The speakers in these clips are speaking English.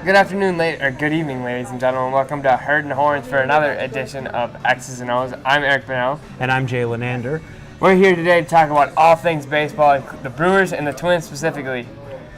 Good afternoon, or good evening, ladies and gentlemen. Welcome to Herd and Horns for another edition of X's and O's. I'm Eric Bunnell. And I'm Jay Leader. We're here today to talk about all things baseball, the Brewers and the Twins specifically.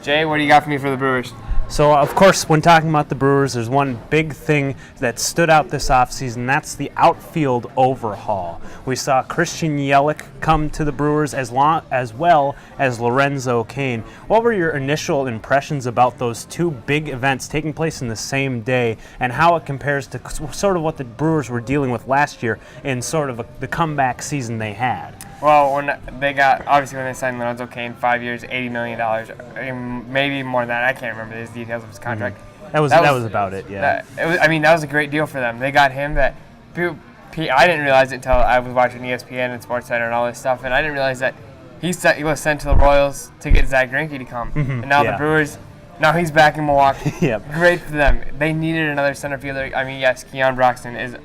Jay, what do you got for me for the Brewers? So, of course, when talking about the Brewers, there's one big thing that stood out this offseason. That's the outfield overhaul. We saw Christian Yelich come to the Brewers as well as Lorenzo Cain. What were your initial impressions about those two big events taking place in the same day and how it compares to sort of what the Brewers were dealing with last year in sort of the comeback season they had? Well, when they signed Lorenzo Cain, 5 years, $80 million, maybe more than that. I can't remember the details of his contract. Mm-hmm. That was about it, yeah. That was a great deal for them. They got him. I didn't realize it until I was watching ESPN and SportsCenter and all this stuff, and I didn't realize that he was sent to the Royals to get Zach Greinke to come. Mm-hmm. And now the Brewers, now he's back in Milwaukee. Yep. Great for them. They needed another center fielder. I mean, yes, Keon Broxton is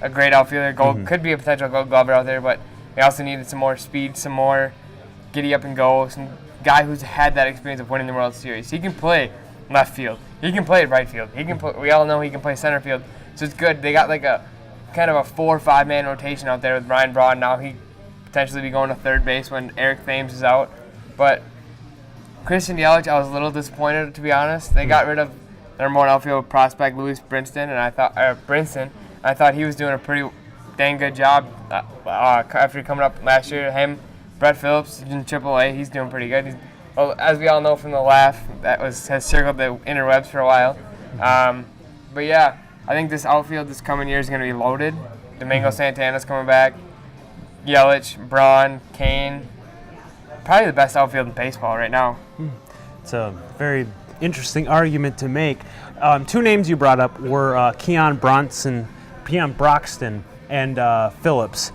a great outfielder. Could be a potential Gold Glover out there, but they also needed some more speed, some more giddy up and go, some guy who's had that experience of winning the World Series. He can play left field. He can play right field. We all know he can play center field. So it's good. They got like a kind of a 4 or 5 man rotation out there with Ryan Braun. Now he potentially be going to third base when Eric Thames is out. But Christian Yelich, I was a little disappointed, to be honest. They got rid of their more outfield prospect, Louis Brinson, and I thought he was doing a pretty dang good job after coming up last year. Him, Brett Phillips in AAA, he's doing pretty good. As we all know from the laugh, has circled the interwebs for a while. But yeah, I think this outfield this coming year is going to be loaded. Domingo Santana's coming back. Yelich, Braun, Cain. Probably the best outfield in baseball right now. It's a very interesting argument to make. Two names you brought up were Keon Broxton and Phillips.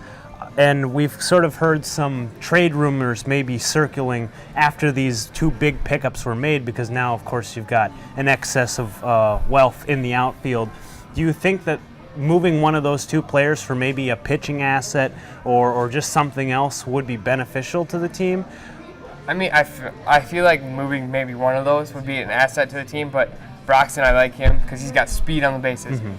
And we've sort of heard some trade rumors maybe circling after these two big pickups were made because now, of course, you've got an excess of wealth in the outfield. Do you think that moving one of those two players for maybe a pitching asset or just something else would be beneficial to the team? I mean, I feel like moving maybe one of those would be an asset to the team, but Broxton, I like him because he's got speed on the bases. Mm-hmm.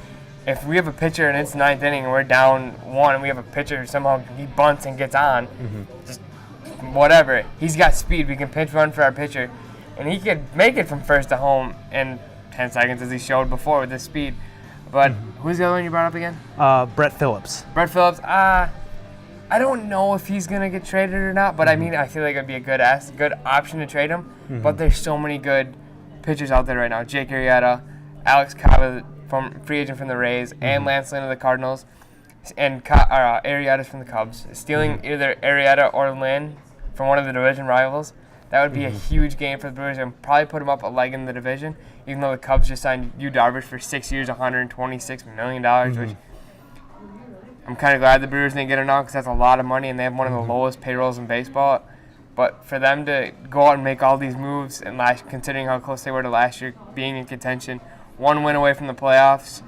If we have a pitcher and it's ninth inning and we're down 1 and we have a pitcher who somehow he bunts and gets on, just whatever, he's got speed. We can pinch run for our pitcher, and he could make it from first to home in 10 seconds as he showed before with his speed. But who's the other one you brought up again? Brett Phillips. Brett Phillips. I don't know if he's gonna get traded or not, but I mean, I feel like it'd be a good option to trade him. But there's so many good pitchers out there right now. Jake Arrieta, Alex Cobb, from free agent from the Rays, and Lance Lynn of the Cardinals, and Arrieta from the Cubs. Stealing either Arrieta or Lynn from one of the division rivals, that would be a huge game for the Brewers and probably put them up a leg in the division, even though the Cubs just signed Yu Darvish for 6 years, $126 million, which I'm kind of glad the Brewers didn't get it now because that's a lot of money and they have one of the lowest payrolls in baseball. But for them to go out and make all these moves, and considering how close they were to last year being in contention, 1 win away from the playoffs,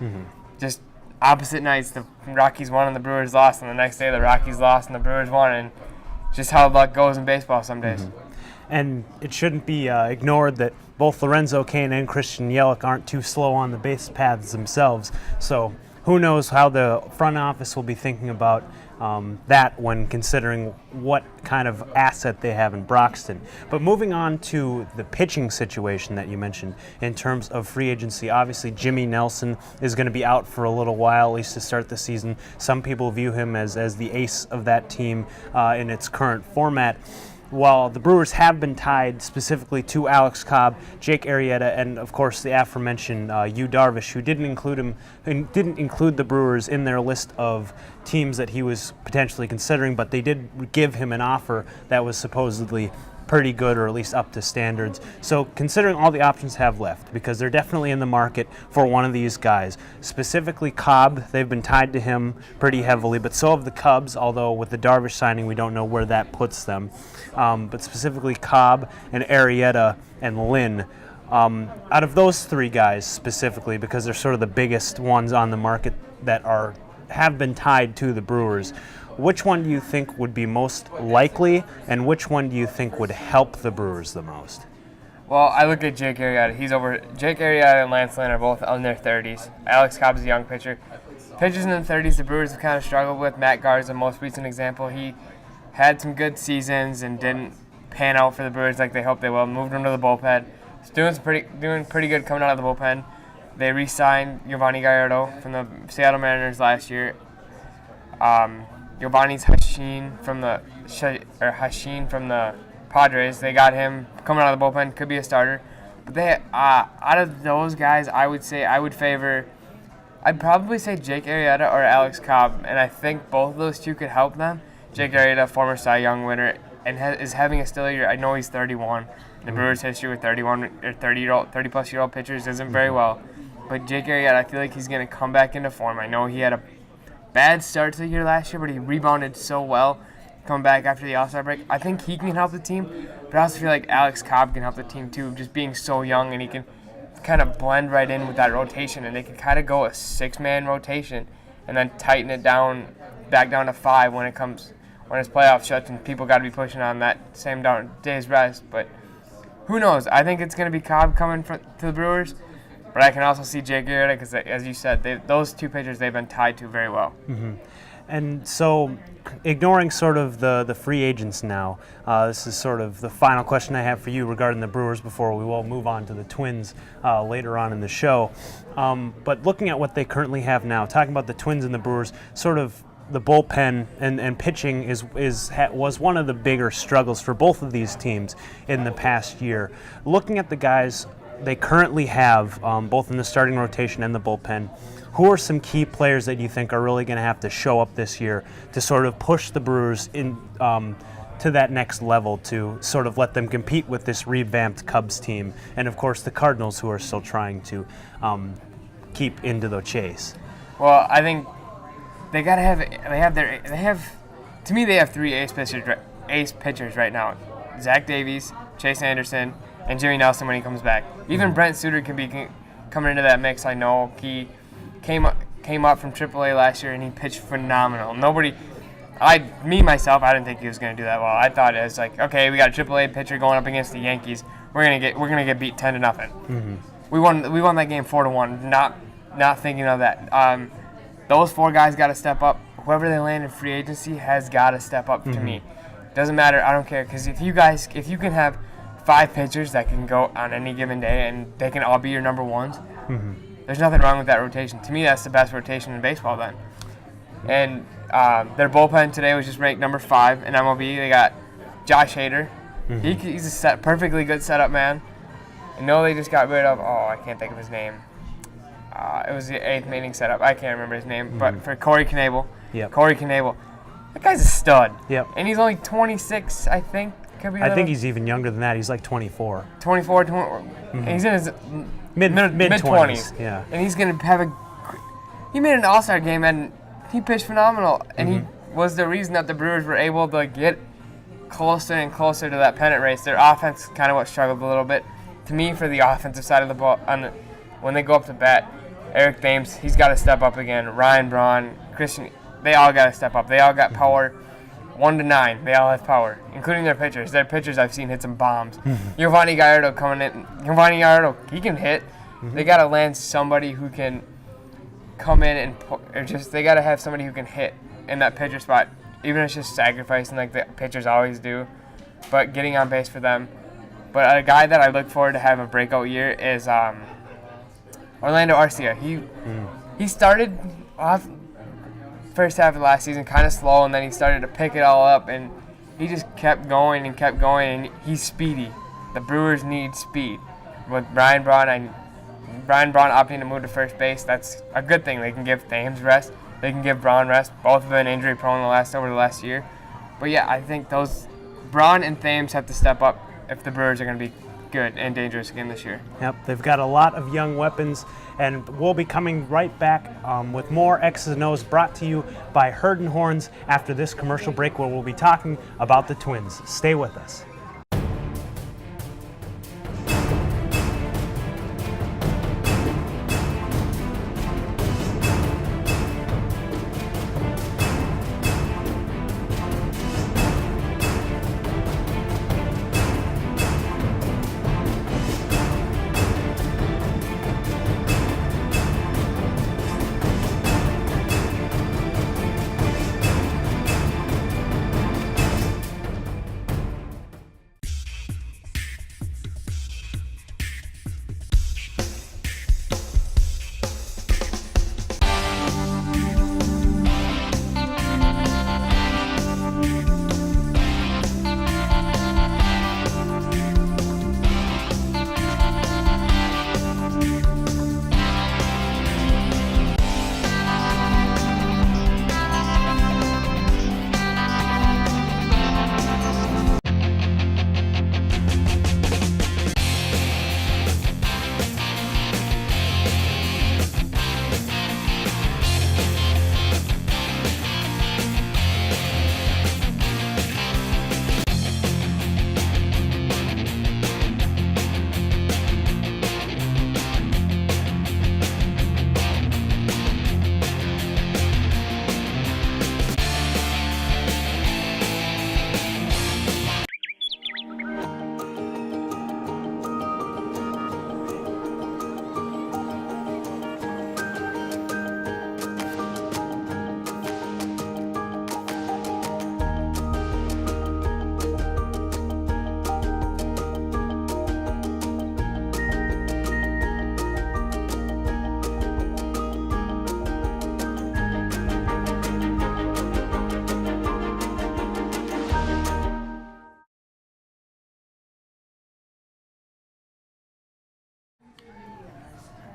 just opposite nights, the Rockies won and the Brewers lost, and the next day the Rockies lost and the Brewers won, and just how luck goes in baseball some days. And it shouldn't be ignored that both Lorenzo Cain and Christian Yelich aren't too slow on the base paths themselves, so who knows how the front office will be thinking about that when considering what kind of asset they have in Broxton. But moving on to the pitching situation that you mentioned in terms of free agency, obviously Jimmy Nelson is going to be out for a little while, at least to start the season. Some people view him as the ace of that team in its current format. While the Brewers have been tied specifically to Alex Cobb, Jake Arrieta, and of course the aforementioned Yu Darvish, who didn't include the Brewers in their list of teams that he was potentially considering, but they did give him an offer that was supposedly pretty good, or at least up to standards. So considering all the options have left, because they're definitely in the market for one of these guys, specifically Cobb, they've been tied to him pretty heavily, but so have the Cubs, although with the Darvish signing, we don't know where that puts them. But specifically Cobb and Arrieta and Lynn. Out of those three guys specifically, because they're sort of the biggest ones on the market that have been tied to the Brewers, which one do you think would be most likely, and which one do you think would help the Brewers the most? Well, I look at Jake Arrieta. Jake Arrieta and Lance Lynn are both in their 30s. Alex Cobb's a young pitcher. Pitchers in the 30s, the Brewers have kind of struggled with. Matt Garza, the most recent example. He had some good seasons and didn't pan out for the Brewers like they hoped they will. Moved him to the bullpen. He's doing pretty good coming out of the bullpen. They re-signed Giovanni Gallardo from the Seattle Mariners last year. Giovanni's Hashin from the Padres. They got him coming out of the bullpen. Could be a starter. But they out of those guys, I'd probably say Jake Arrieta or Alex Cobb, and I think both of those two could help them. Jake Arrieta, former Cy Young winner, and is having a stellar year. I know he's 31. The Brewers' history with 30-plus-year-old pitchers isn't very well. But Jake Arrieta, I feel like he's going to come back into form. I know he had a bad start to the year last year, but he rebounded so well coming back after the All-Star break. I think he can help the team, but I also feel like Alex Cobb can help the team too, just being so young, and he can kind of blend right in with that rotation, and they can kind of go a 6-man rotation and then tighten it back down to 5 when it's playoff shuts and people got to be pushing on that same day's rest. But who knows? I think it's going to be Cobb coming to the Brewers. But I can also see Jake Arrieta because, as you said, those two pitchers they've been tied to very well. Mm-hmm. And so, ignoring sort of the free agents now, this is sort of the final question I have for you regarding the Brewers before we will move on to the Twins later on in the show. But looking at what they currently have now, talking about the Twins and the Brewers, sort of the bullpen and pitching was one of the bigger struggles for both of these teams in the past year. Looking at the guys they currently have, both in the starting rotation and the bullpen, who are some key players that you think are really going to have to show up this year to sort of push the Brewers in to that next level, to sort of let them compete with this revamped Cubs team, and of course the Cardinals, who are still trying to keep into the chase? Well, I think they have 3 ace pitchers right now: Zach Davies, Chase Anderson, and Jimmy Nelson when he comes back. Even Brent Suter can be coming into that mix. I know he came up from AAA last year and he pitched phenomenal. I didn't think he was going to do that well. I thought it was like, okay, we got a AAA pitcher going up against the Yankees. We're gonna get beat 10-0. Mm-hmm. We won that game 4-1. Not thinking of that. Those 4 guys got to step up. Whoever they land in free agency has got to step up. Mm-hmm. To me, doesn't matter. I don't care, because if you can have 5 pitchers that can go on any given day and they can all be your number ones, mm-hmm. There's nothing wrong with that rotation. To me, that's the best rotation in baseball then. And their bullpen today was just ranked number 5 in MLB. They got Josh Hader. Mm-hmm. He's a perfectly good setup man. I know they just got rid of, I can't think of his name. It was the 8th inning setup. I can't remember his name. Mm-hmm. But for Corey Knebel. Yep. Corey Knebel. That guy's a stud. Yep. And he's only 26, I think. I think he's even younger than that. He's like 24. 24, 20, mm-hmm. And he's in his mid-20s. Yeah. And he's going to he made an All-Star game, and he pitched phenomenal. And mm-hmm. he was the reason that the Brewers were able to get closer and closer to that pennant race. Their offense kind of what struggled a little bit. To me, for the offensive side of the ball, when they go up to bat, Eric Thames, he's got to step up again. Ryan Braun, Christian, they all got to step up. They all got power. 1 to 9, they all have power, including their pitchers. Their pitchers I've seen hit some bombs. Mm-hmm. Giovanni Gallardo coming in. Giovanni Gallardo, he can hit. Mm-hmm. They got to land somebody who can come in they got to have somebody who can hit in that pitcher spot, even if it's just sacrificing like the pitchers always do, but getting on base for them. But a guy that I look forward to have a breakout year is Orlando Arcia. He started off first half of last season kind of slow, and then he started to pick it all up, and he just kept going, and he's speedy. The Brewers need speed. With Brian Braun opting to move to first base, that's a good thing. They can give Thames rest. They can give Braun rest. Both have been injury prone over the last year. But yeah, I think those Braun and Thames have to step up if the Brewers are going to be good and dangerous again this year. Yep, they've got a lot of young weapons, and we'll be coming right back with more X's and O's brought to you by Herd and Horns after this commercial break, where we'll be talking about the Twins. Stay with us.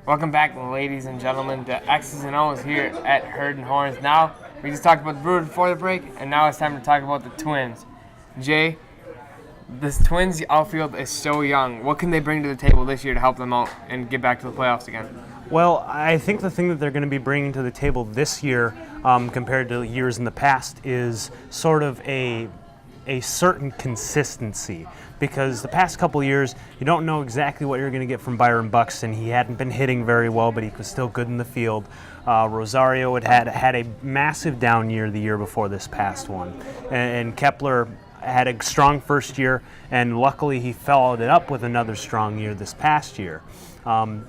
Welcome back, ladies and gentlemen, to X's and O's here at Herd and Horns. Now, we just talked about the Brewers before the break, and now it's time to talk about the Twins. Jay, this Twins outfield is so young. What can they bring to the table this year to help them out and get back to the playoffs again? Well, I think the thing that they're going to be bringing to the table this year compared to years in the past is sort of a certain consistency, because the past couple years you don't know exactly what you're going to get from Byron Buxton. He hadn't been hitting very well, but he was still good in the field. Rosario had a massive down year the year before this past one, and Kepler had a strong first year, and luckily he followed it up with another strong year this past year.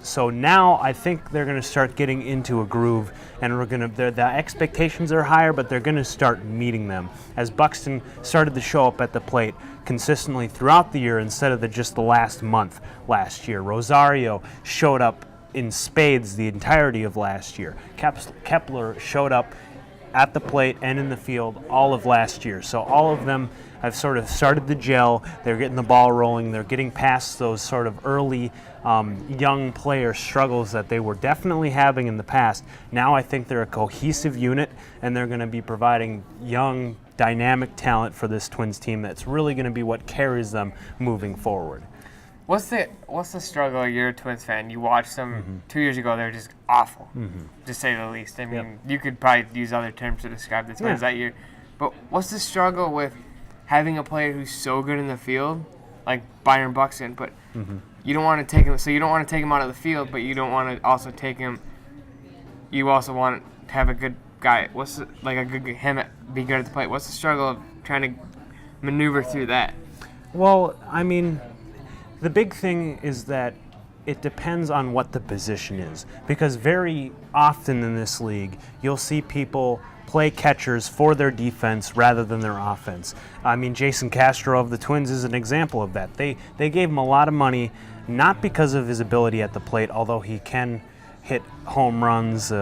So now I think they're going to start getting into a groove, and the expectations are higher, but they're going to start meeting them. As Buxton started to show up at the plate consistently throughout the year instead of just the last month last year. Rosario showed up in spades the entirety of last year. Kepler showed up at the plate and in the field all of last year. So all of them have sort of started to gel. They're getting the ball rolling. They're getting past those sort of early young player struggles that they were definitely having in the past. Now I think they're a cohesive unit, and they're going to be providing young, dynamic talent for this Twins team that's really going to be what carries them moving forward. What's the struggle? You're a Twins fan. You watched them 2 years ago. They were just awful, to say the least. I mean, you could probably use other terms to describe the Twins that year. But what's the struggle with having a player who's so good in the field, like Byron Buxton, but you don't want to take him? So you don't want to take him out of the field, but you don't want to also take him. You also want to have a good guy. Be good at the plate? What's the struggle of trying to maneuver through that? Well, I mean, the big thing is that it depends on what the position is, because very often in this league you'll see people play catchers for their defense rather than their offense. I mean, Jason Castro of the Twins is an example of that. They gave him a lot of money, not because of his ability at the plate, although he can hit home runs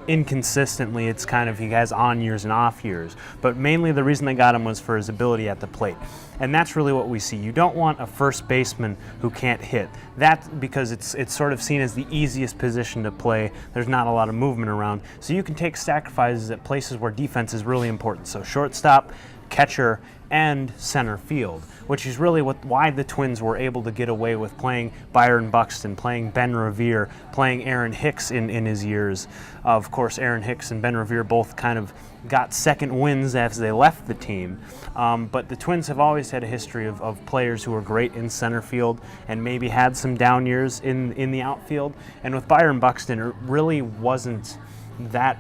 inconsistently. It's kind of, he has on years and off years, but mainly the reason they got him was for his ability at the plate. And that's really what we see. You don't want a first baseman who can't hit. That's because it's sort of seen as the easiest position to play. There's not a lot of movement around. So you can take sacrifices at places where defense is really important. So shortstop, catcher, and center field, which is really why the Twins were able to get away with playing Byron Buxton, playing Ben Revere, playing Aaron Hicks in his years. Of course, Aaron Hicks and Ben Revere both kind of got second wins as they left the team. But the Twins have always had a history of players who were great in center field and maybe had some down years in the outfield. And with Byron Buxton, it really wasn't that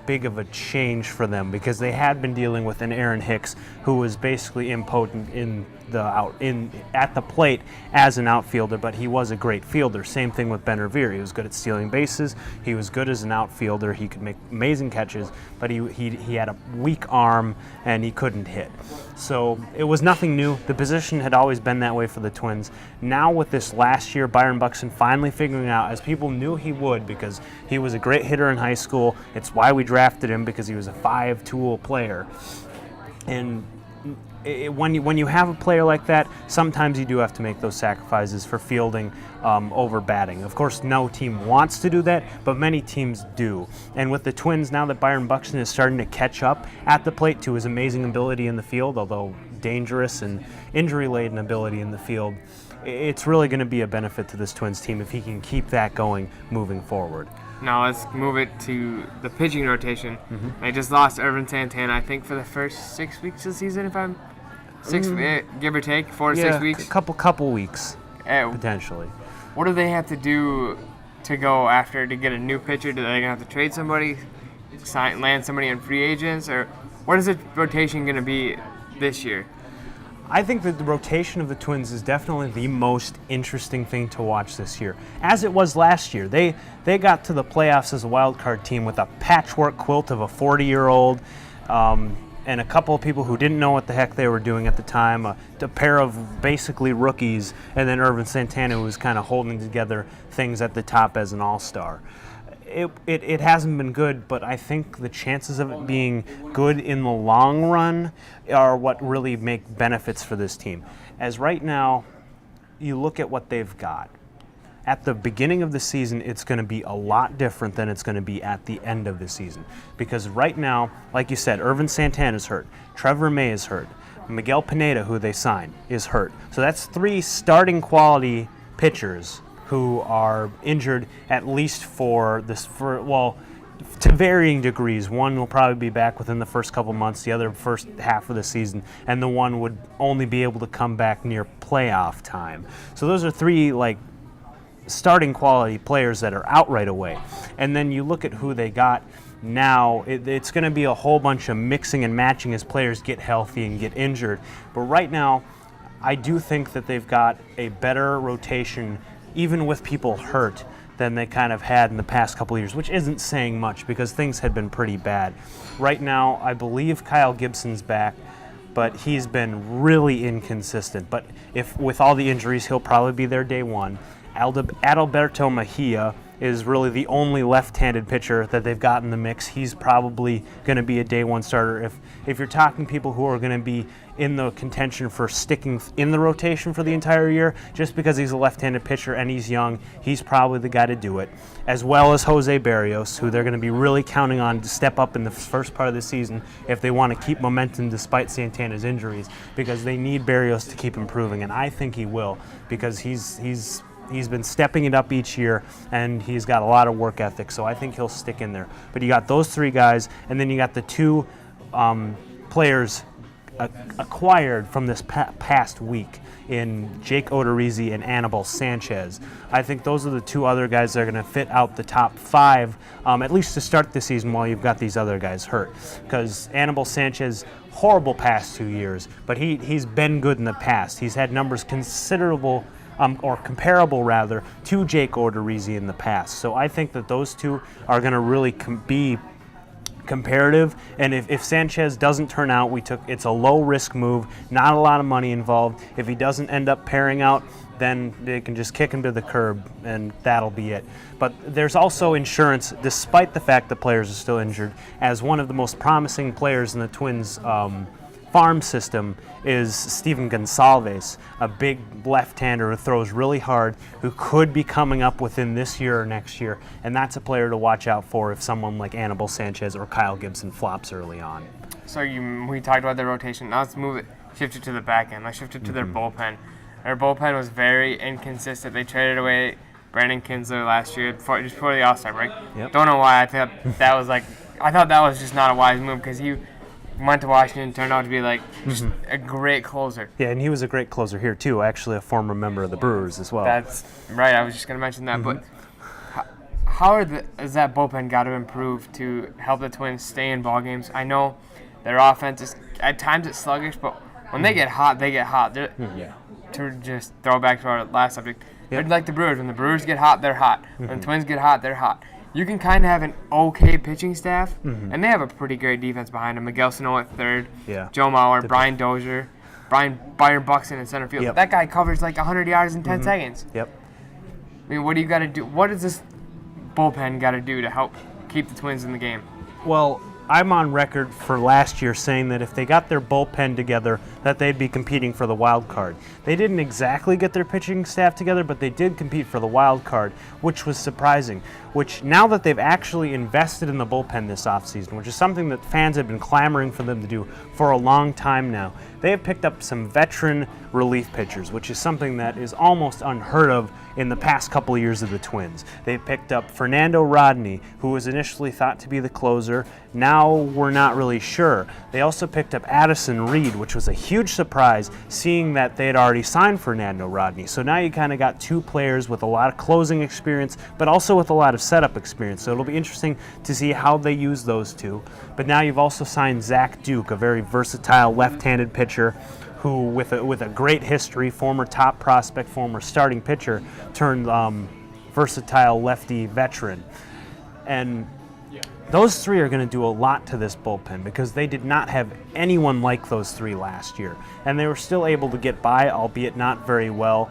big of a change for them, because they had been dealing with an Aaron Hicks who was basically impotent at the plate as an outfielder, but he was a great fielder. Same thing with Ben Revere. He was good at stealing bases. He was good as an outfielder. He could make amazing catches, but he had a weak arm and he couldn't hit. So it was nothing new. The position had always been that way for the Twins. Now with this last year, Byron Buxton finally figuring out, as people knew he would, because he was a great hitter in high school. It's why we drafted him, because he was a 5-tool player. And when you have a player like that, sometimes you do have to make those sacrifices for fielding over batting. Of course, no team wants to do that, but many teams do. And with the Twins, now that Byron Buxton is starting to catch up at the plate to his amazing ability in the field, although dangerous and injury-laden ability in the field, it's really going to be a benefit to this Twins team if he can keep that going moving forward. Now let's move it to the pitching rotation. They just lost Ervin Santana, I think, for the first 6 weeks of the season, if I'm give or take, 4 to 6 weeks. Couple weeks potentially. What do they have to do to go after to get a new pitcher? Do they gonna have to trade somebody, land somebody in free agents, or what is the rotation gonna be this year? I think that the rotation of the Twins is definitely the most interesting thing to watch this year, as it was last year. They got to the playoffs as a wild card team with a patchwork quilt of a 40-year-old and a couple of people who didn't know what the heck they were doing at the time, a pair of basically rookies, and then Ervin Santana, who was kind of holding together things at the top as an all-star. It hasn't been good, but I think the chances of it being good in the long run are what really make benefits for this team. As right now, you look at what they've got. at the beginning of the season, it's going to be a lot different than it's going to be at the end of the season. Because right now, like you said, Irvin Santana's hurt, Trevor May is hurt, Miguel Pineda, who they signed, is hurt. So that's 3 starting quality pitchers who are injured at least to varying degrees. One will probably be back within the first couple months, the other first half of the season, and the one would only be able to come back near playoff time. So those are 3 starting quality players that are out right away. And then you look at who they got now, it's going to be a whole bunch of mixing and matching as players get healthy and get injured. But right now, I do think that they've got a better rotation, even with people hurt, than they kind of had in the past couple of years, which isn't saying much because things had been pretty bad. Right now, I believe Kyle Gibson's back, but he's been really inconsistent. But if with all the injuries, he'll probably be there day one. Adalberto Mejia is really the only left-handed pitcher that they've got in the mix. He's probably going to be a day one starter. If you're talking people who are going to be in the contention for sticking in the rotation for the entire year, just because he's a left-handed pitcher and he's young, he's probably the guy to do it, as well as Jose Barrios, who they're going to be really counting on to step up in the first part of the season if they want to keep momentum despite Santana's injuries, because they need Barrios to keep improving, and I think he will, because he's been stepping it up each year, and he's got a lot of work ethic, so I think he'll stick in there. But you got those 3 guys, and then you got the 2 players acquired from this past week in Jake Odorizzi and Anibal Sanchez. I think those are the 2 other guys that are going to fit out the top 5, at least to start the season while you've got these other guys hurt. Because Anibal Sanchez, horrible past 2 years, but he's been good in the past. He's had numbers considerable or comparable rather, to Jake Odorizzi in the past. So I think that those 2 are going to really be comparative, and if Sanchez doesn't turn out, it's a low-risk move, not a lot of money involved. If he doesn't end up pairing out, then they can just kick him to the curb, and that'll be it. But there's also insurance, despite the fact that players are still injured, as one of the most promising players in the Twins farm system is Steven Gonsalves, a big left-hander who throws really hard, who could be coming up within this year or next year, and that's a player to watch out for if someone like Anibal Sanchez or Kyle Gibson flops early on. So we talked about their rotation. Now let's shift it to the back end. Let's shift it to their bullpen. Their bullpen was very inconsistent. They traded away Brandon Kinsler last year just before the All-Star break. Yep. Don't know why. I thought that was just not a wise move, because he went to Washington, turned out to be just a great closer. Yeah, and he was a great closer here too, actually a former member of the Brewers as well. That's right, I was just going to mention that. But how has that bullpen got to improve to help the Twins stay in ball games? I know their offense is, at times it's sluggish, but when they get hot, they get hot. To just throw back to our last subject, they're like the Brewers. When the Brewers get hot, they're hot. When the Twins get hot, they're hot. You can kind of have an okay pitching staff, and they have a pretty great defense behind them. Miguel Sano at third, Joe Mauer, Brian Dozier, Byron Buxton in center field. That guy covers 100 yards in 10 seconds. Yep. I mean, what do you got to do? What does this bullpen got to do to help keep the Twins in the game? Well, I'm on record for last year saying that if they got their bullpen together, that they'd be competing for the wild card. They didn't exactly get their pitching staff together, but they did compete for the wild card, which was surprising. Which, now that they've actually invested in the bullpen this offseason, which is something that fans have been clamoring for them to do for a long time now, they have picked up some veteran relief pitchers, which is something that is almost unheard of in the past couple of years of the Twins. They picked up Fernando Rodney, who was initially thought to be the closer. Now we're not really sure. They also picked up Addison Reed, which was a huge surprise, seeing that they had already signed Fernando Rodney. So now you kind of got 2 players with a lot of closing experience, but also with a lot of setup experience. So it'll be interesting to see how they use those 2. But now you've also signed Zach Duke, a very versatile left-handed pitcher, who with a great history, former top prospect, former starting pitcher, turned versatile lefty veteran. And those 3 are going to do a lot to this bullpen, because they did not have anyone like those 3 last year. And they were still able to get by, albeit not very well.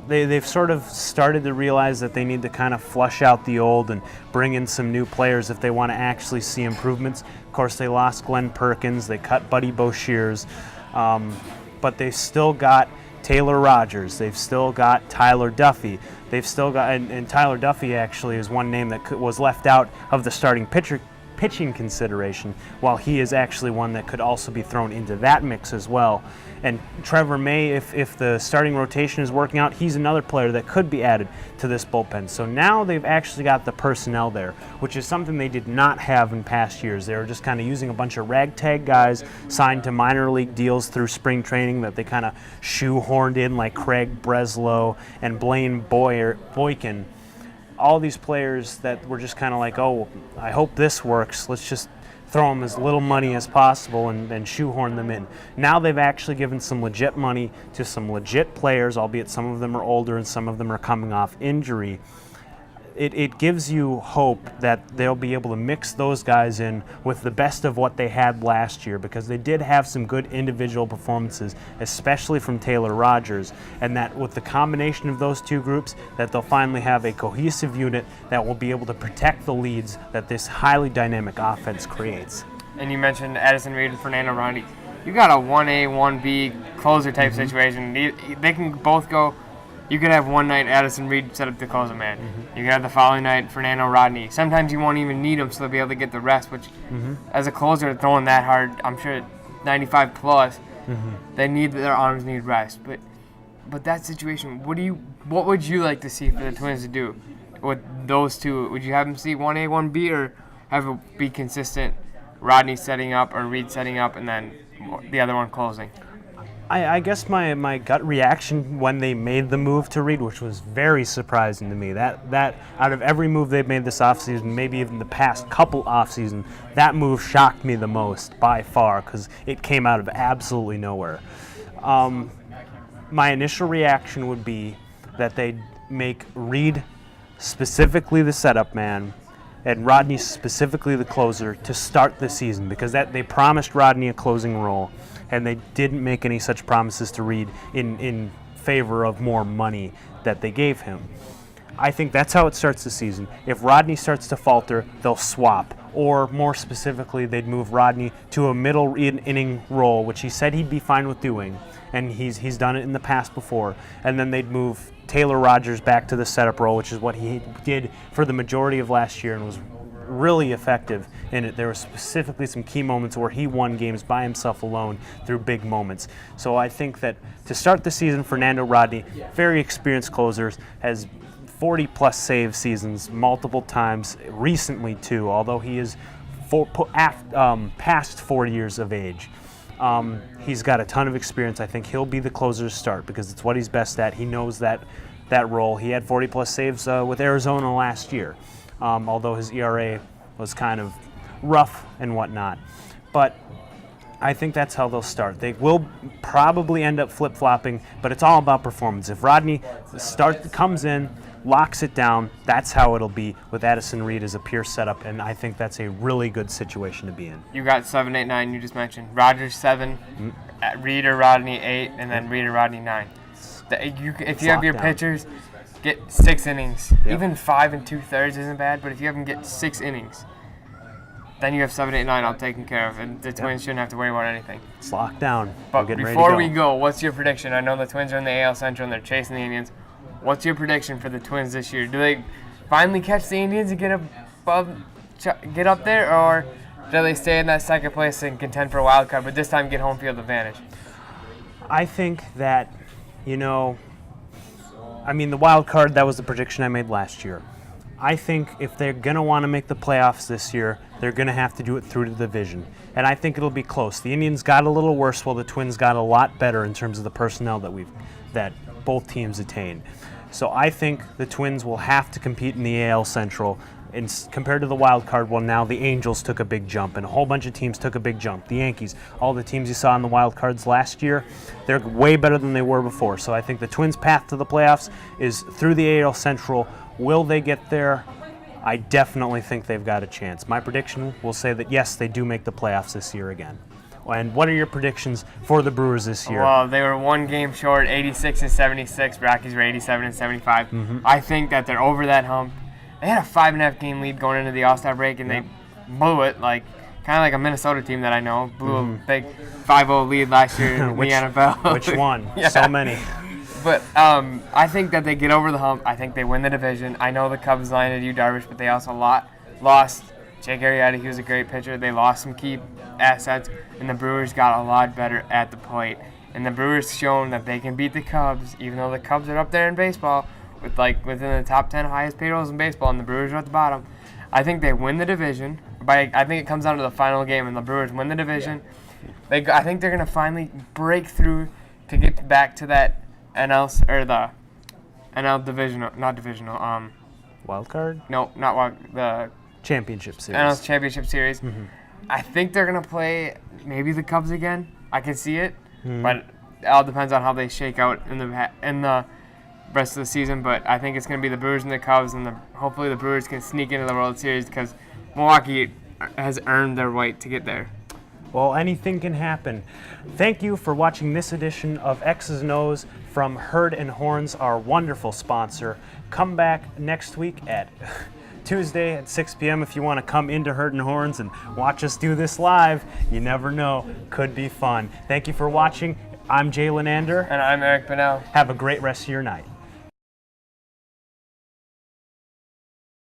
They've sort of started to realize that they need to kind of flush out the old and bring in some new players if they want to actually see improvements. Of course, they lost Glenn Perkins, they cut Buddy Boshears, but they still got Taylor Rogers. They've still got Tyler Duffey. They've still got, and Tyler Duffey actually is one name that was left out of the starting pitching consideration, while he is actually one that could also be thrown into that mix as well. And Trevor May, if the starting rotation is working out, he's another player that could be added to this bullpen. So now they've actually got the personnel there, which is something they did not have in past years. They were just kind of using a bunch of ragtag guys signed to minor league deals through spring training that they kind of shoehorned in, like Craig Breslow and Blaine Boykin. All these players that were just kind of like, oh, I hope this works. Let's just throw them as little money as possible and shoehorn them in. Now they've actually given some legit money to some legit players, albeit some of them are older and some of them are coming off injury. It gives you hope that they'll be able to mix those guys in with the best of what they had last year, because they did have some good individual performances, especially from Taylor Rogers, and that with the combination of those two groups, that they'll finally have a cohesive unit that will be able to protect the leads that this highly dynamic offense creates. And you mentioned Addison Reed and Fernando Rodney. You got a 1A, 1B closer type situation. They can both go. You could have one night Addison Reed set up to close a man. You could have the following night Fernando Rodney. Sometimes you won't even need them, so they'll be able to get the rest, which as a closer throwing that hard, I'm sure 95 plus, their arms need rest. But that situation, what would you like to see for the Twins to do with those two? Would you have them see 1A, 1B, or have it be consistent, Rodney setting up or Reed setting up and then the other one closing? I guess my gut reaction when they made the move to Reed, which was very surprising to me, that out of every move they've made this offseason, maybe even the past couple offseason, that move shocked me the most by far, because it came out of absolutely nowhere. My initial reaction would be that they'd make Reed specifically the setup man and Rodney specifically the closer to start the season, because they promised Rodney a closing role, and they didn't make any such promises to Reed in favor of more money that they gave him. I think that's how it starts the season. If Rodney starts to falter, they'll swap. Or more specifically, they'd move Rodney to a middle inning role, which he said he'd be fine with doing, and he's done it in the past before. And then they'd move Taylor Rogers back to the setup role, which is what he did for the majority of last year and was really effective in it. There were specifically some key moments where he won games by himself alone through big moments. So I think that to start the season, Fernando Rodney, very experienced closer, has 40-plus save seasons multiple times, recently too, although he is past 40 years of age. He's got a ton of experience. I think he'll be the closer to start because it's what he's best at. He knows that role. He had 40-plus saves with Arizona last year, although his ERA was kind of rough and whatnot. But I think that's how they'll start. They will probably end up flip-flopping, but it's all about performance. If Rodney comes in, locks it down, that's how it'll be with Addison Reed as a pure setup, and I think that's a really good situation to be in. You got 7, 8, 9, you just mentioned. Rogers 7, Reed or Rodney 8, and then Reed or Rodney 9. If you have your pitchers, get 6 innings. Yep. Even 5 2/3 isn't bad, but if you have them get 6 innings, then you have 7, 8, 9 all taken care of, and the Twins shouldn't have to worry about anything. It's locked down. But before we go, what's your prediction? I know the Twins are in the AL Central and they're chasing the Indians. What's your prediction for the Twins this year? Do they finally catch the Indians and get up there, or do they stay in that second place and contend for a wild card, but this time get home field advantage? I think that, the wild card, that was the prediction I made last year. I think if they're going to want to make the playoffs this year, they're going to have to do it through the division. And I think it'll be close. The Indians got a little worse while the Twins got a lot better in terms of the personnel that both teams attained. So I think the Twins will have to compete in the AL Central. And compared to the wild card, well, now the Angels took a big jump, and a whole bunch of teams took a big jump. The Yankees, all the teams you saw in the wild cards last year, they're way better than they were before. So I think the Twins' path to the playoffs is through the AL Central. Will they get there? I definitely think they've got a chance. My prediction will say that, yes, they do make the playoffs this year again. And what are your predictions for the Brewers this year? Well, they were 1 game short, 86 and 76. Rockies were 87 and 75. I think that they're over that hump. They had a 5.5 game lead going into the All-Star break, and they blew it. kind of like a Minnesota team that I know. Blew a big 5-0 lead last year in the NFL. Which one? Yeah. So many. But I think that they get over the hump. I think they win the division. I know the Cubs landed Yu Darvish, but they also lost Jake Arrieta. He was a great pitcher. They lost some key assets, and the Brewers got a lot better at the plate. And the Brewers shown that they can beat the Cubs, even though the Cubs are up there in baseball with within the top 10 highest payrolls in baseball, and the Brewers are at the bottom. I think they win the division. I think it comes down to the final game, and the Brewers win the division. I think they're gonna finally break through to get back to that the NL divisional, not divisional. Wild card? No, not wild. The Championship series. NL Championship Series. I think they're gonna play maybe the Cubs again. I can see it, but it all depends on how they shake out in the rest of the season. But I think it's gonna be the Brewers and the Cubs, and hopefully the Brewers can sneak into the World Series because Milwaukee has earned their right to get there. Well, anything can happen. Thank you for watching this edition of X's and O's from Herd and Horns, our wonderful sponsor. Come back next week at Tuesday at 6 p.m. if you want to come into Herd and Horns and watch us do this live. You never know. Could be fun. Thank you for watching. I'm Jay Leader. And I'm Eric Bunnell. Have a great rest of your night.